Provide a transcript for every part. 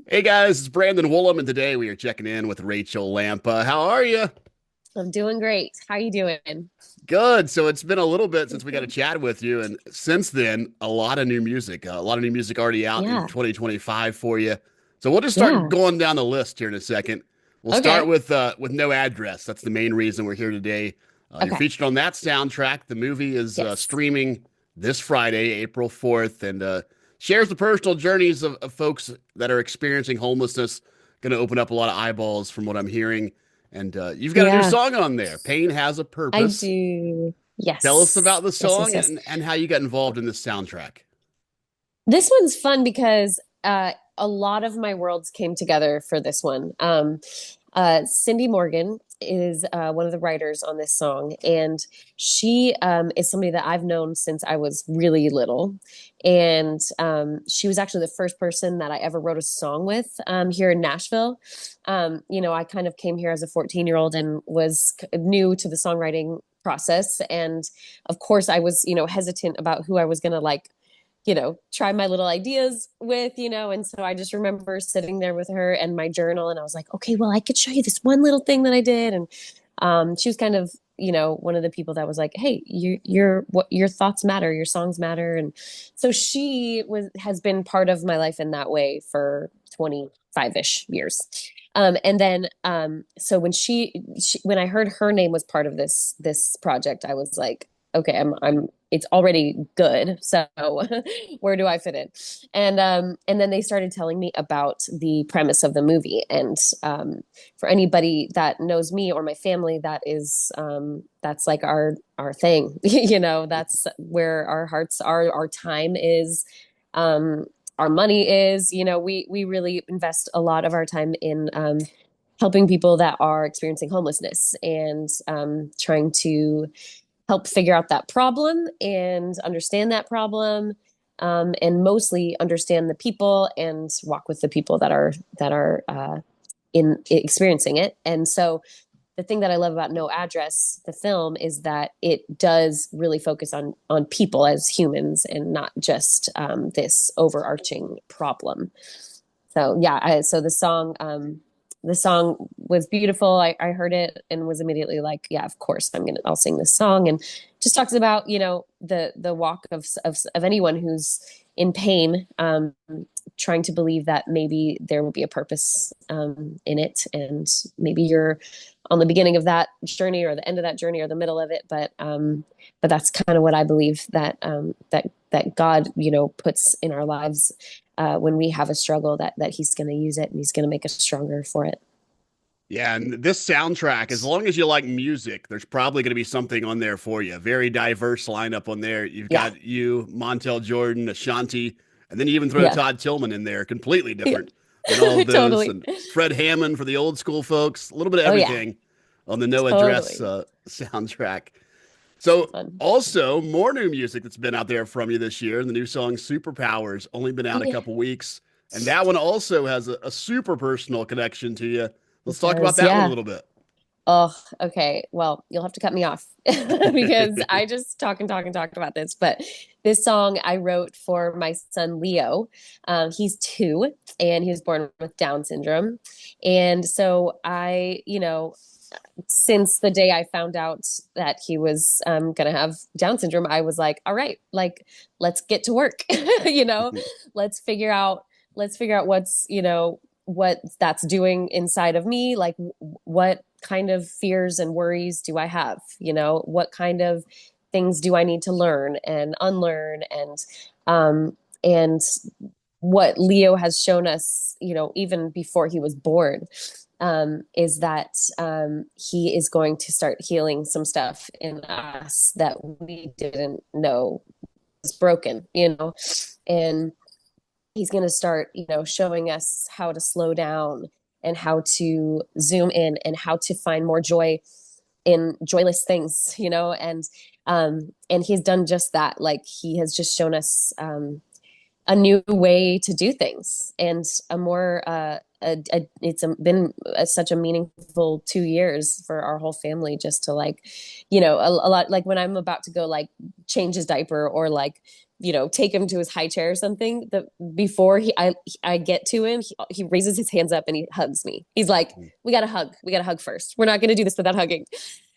Hey guys, it's Brandon Woolham, and today we are checking in with Rachael Lampa. How are you? I'm doing great. How you doing? Good. So it's been a little bit since we got to chat with you, and since then, a lot of new music, a lot of new music already out in Yeah. 2025 for you. So we'll just start Yeah. going down the list here in a second. We'll start Okay. with No Address. That's the main reason we're here today. You're Okay. featured on that soundtrack. The movie is Yes. streaming this Friday, April 4th, and shares the personal journeys of folks that are experiencing homelessness. Going to open up a lot of eyeballs from what I'm hearing. And you've got a new Yeah, song on there. Pain Has a I Purpose. do. Tell us Yes. about the Yes, yes, song yes. and how you got involved in this soundtrack. This one's fun because a lot of my worlds came together for this one. Cindy Morgan is one of the writers on this song, and she is somebody that I've known since I was really little. And she was actually the first person that I ever wrote a song with here in Nashville. I kind of came here as a 14-year-old and was new to the songwriting process. And of course, I was, hesitant about who I was going to try my little ideas with, and so I just remember sitting there with her and my journal, and I was like, okay, well, I could show you this one little thing that I did. And she was kind of, one of the people that was like, hey, what your thoughts matter, your songs matter. And so has been part of my life in that way for 25-ish years. And then so when I heard her name was part of this project, I was like, okay, I'm it's already good. So where do I fit in? And then they started telling me about the premise of the movie. And for anybody that knows me or my family, that's like our thing. That's where our hearts are, our time is, our money is. We really invest a lot of our time in helping people that are experiencing homelessness and trying to help figure out that problem and understand that problem, and mostly understand the people and walk with the people that are in experiencing it. And so the thing that I love about No Address, the film, is that it does really focus on people as humans and not just this overarching problem. So yeah, so the song was beautiful. I heard it and was immediately like, yeah, of course I'll sing this song. And just talks about, the walk of anyone who's in pain, trying to believe that maybe there will be a purpose in it. And maybe you're on the beginning of that journey or the end of that journey or the middle of it. But that's kind of what I believe that God, puts in our lives when we have a struggle, that he's going to use it and he's going to make us stronger for it. Yeah, and this soundtrack, as long as you like music, there's probably going to be something on there for you. Very diverse lineup on there. You've Yeah. got you, Montel Jordan, Ashanti, and then you even throw Yeah. Todd Tillman in there, completely Yeah. different than all of those. Totally. And Fred Hammond for the old school folks, a little bit of Oh yeah. everything on the No Address Totally. soundtrack. So, Fun. also more new music that's been out there from you this year. The new song "Superpowers" only been out a Yeah. couple weeks, and that one also has a super personal connection to you. Let's It talk about does. that one a Yeah. little bit. Oh, okay. Well, you'll have to cut me off because I just talk and talk and talk about this. But this song I wrote for my son Leo. He's 2 and he was born with Down syndrome. And so since the day I found out that he was going to have Down syndrome, I was like, all right, like, let's get to work. you know, let's figure out, what that's doing inside of me. Like, what kind of fears and worries do I have? What kind of things do I need to learn and unlearn? And what Leo has shown us, even before he was born, is that he is going to start healing some stuff in us that we didn't know was broken, and he's going to start, showing us how to slow down and how to zoom in and how to find more joy in joyless things, and he's done just that. Like, he has just shown us a new way to do things and a more been such a meaningful 2 years for our whole family, just to, like, a lot, like when I'm about to go, like, change his diaper or like take him to his high chair or something, the before I get to him, he raises his hands up and he hugs me. He's like, we got to hug. We got to hug first. We're not going to do this without hugging.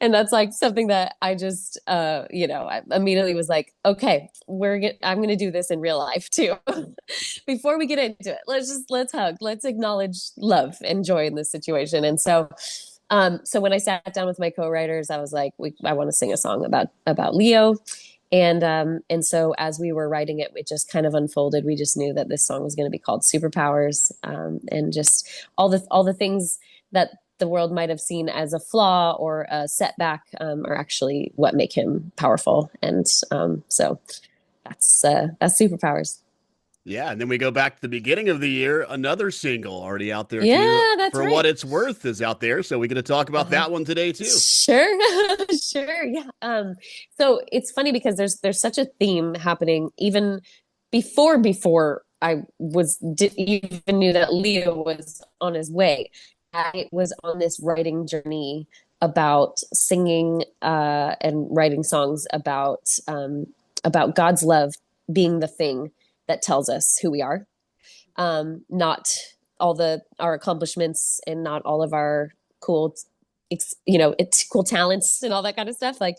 And that's like something that I just I immediately was like, okay, I'm going to do this in real life too. Before we get into it, let's hug. Let's acknowledge love and joy in this situation. And so when I sat down with my co-writers, I was like, I want to sing a song about Leo. And so as we were writing it, it just kind of unfolded. We just knew that this song was going to be called Superpowers, and just all the things that the world might have seen as a flaw or a setback are actually what make him powerful. And so that's Superpowers. Yeah, and then we go back to the beginning of the year, another single already out there too. Yeah, that's For What right. It's Worth is out there, so we're going to talk about Uh-huh. that one today too. Sure, sure, yeah. So it's funny because there's such a theme happening even before I even knew that Leo was on his way. I was on this writing journey about singing and writing songs about God's love being the thing that tells us who we are, not all our accomplishments and not all of our cool it's cool talents and all that kind of stuff, like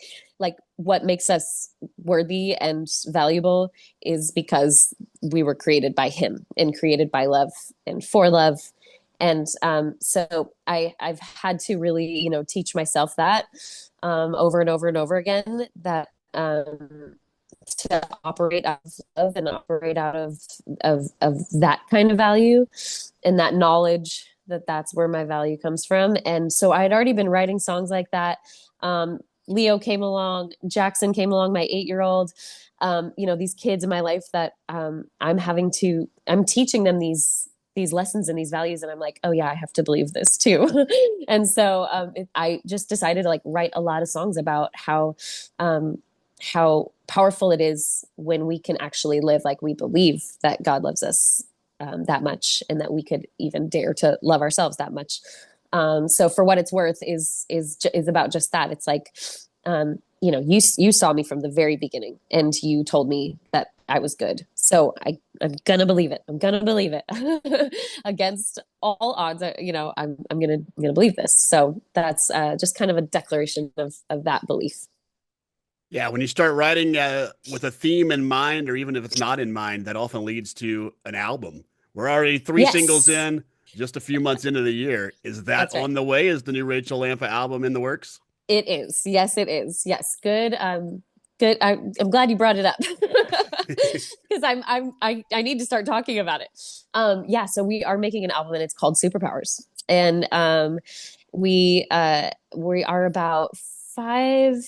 what makes us worthy and valuable is because we were created by him and created by love and for love. And so I've had to really teach myself that over and over and over again, that to operate out of love and operate out of that kind of value and that knowledge that that's where my value comes from. And so I had already been writing songs like that. Leo came along, Jackson came along, my 8-year-old. These kids in my life that I'm teaching them these lessons and these values, and I'm like, oh yeah, I have to believe this too. And so I just decided to like write a lot of songs about how powerful it is when we can actually live like we believe that God loves us that much, and that we could even dare to love ourselves that much. So For What It's Worth is about just that. It's like, you saw me from the very beginning, and you told me that I was good. So I'm gonna believe it. I'm gonna believe it against all odds. I'm gonna believe this. So that's just kind of a declaration of that belief. Yeah, when you start writing with a theme in mind, or even if it's not in mind, that often leads to an album. We're already three singles Yes, in, just a few months into the year. Is that that's right. on the way? Is the new Rachael Lampa album in the works? It is. Yes, it is. Yes. Good. Good. I'm glad you brought it up because I need to start talking about it. Yeah. So we are making an album and it's called Superpowers, and we are about five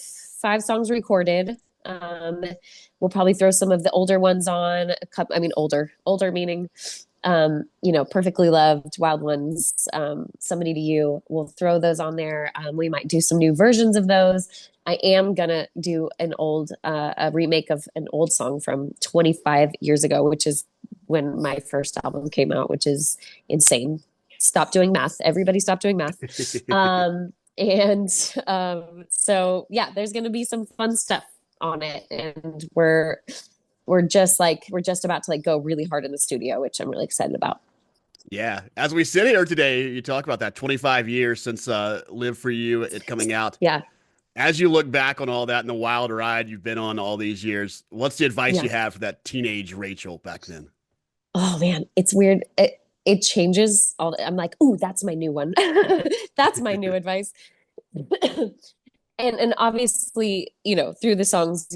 songs recorded. We'll probably throw some of the older ones on. I mean, older meaning Perfectly Loved, Wild Ones, Somebody to You. We'll throw those on there. We might do some new versions of those. I am gonna do a remake of an old song from 25 years ago, which is when my first album came out, which is insane. Stop doing math. Everybody stop doing math. And so yeah, there's gonna be some fun stuff on it, and we're just about to like go really hard in the studio, which I'm really excited about. Yeah. As we sit here today, you talk about that 25 years since Live for You, it coming out. Yeah, As you look back on all that and the wild ride you've been on all these years, what's the advice yeah. you have for that teenage Rachel back then? Oh man, it's weird. It changes I'm like, ooh, that's my new one. That's my new advice. And obviously, through the songs,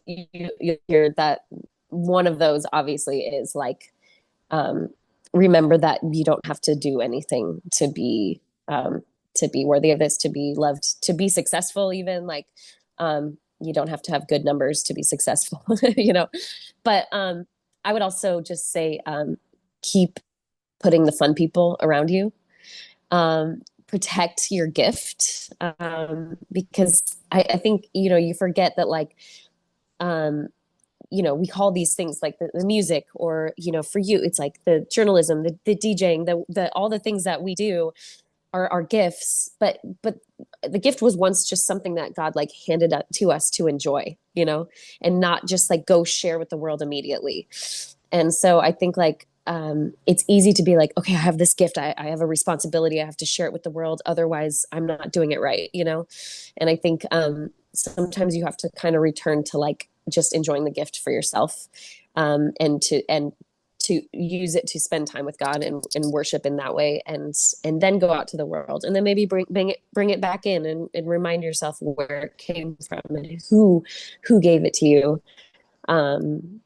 you hear that one of those obviously is like, um, remember that you don't have to do anything to be worthy of this, to be loved, to be successful. Even like, you don't have to have good numbers to be successful, But I would also just say, keep putting the fun people around you. Protect your gift, because I think you forget that, like, um, we call these things like the music, or for you it's like the journalism, the DJing, the all the things that we do. our gifts, but the gift was once just something that God like handed up to us to enjoy, you know, and not just like go share with the world immediately. And so I think like it's easy to be like, okay, I have this gift, I have a responsibility, I have to share it with the world, otherwise I'm not doing it right, you know. And I think sometimes you have to kind of return to like just enjoying the gift for yourself, and to use it to spend time with God and worship in that way, and then go out to the world, and then maybe bring it back in, and remind yourself where it came from and who gave it to you. Um,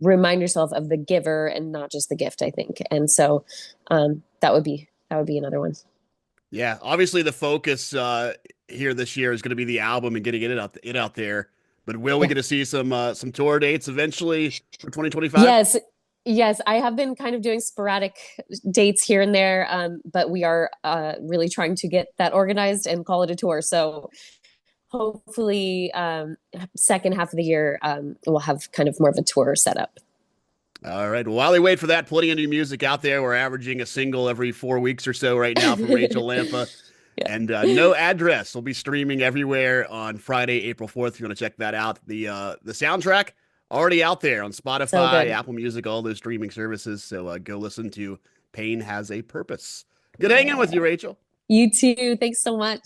Remind yourself of the giver and not just the gift, I think. And so that would be another one. Yeah, obviously the focus here this year is going to be the album and getting it out there. But will we Yeah. get to see some tour dates eventually for 2025? Yes. Yes, I have been kind of doing sporadic dates here and there, but we are really trying to get that organized and call it a tour. So hopefully, second half of the year, we'll have kind of more of a tour set up. All right. Well, while we wait for that, plenty of new music out there. We're averaging a single every 4 weeks or so right now from Rachael Lampa. Yeah, And No Address will be streaming everywhere on Friday, April 4th. If you want to check that out. The soundtrack already out there on so Spotify, good. Apple Music, all those streaming services. So go listen to Pain Has a Purpose. Good hanging with you, Rachel. You too. Thanks so much.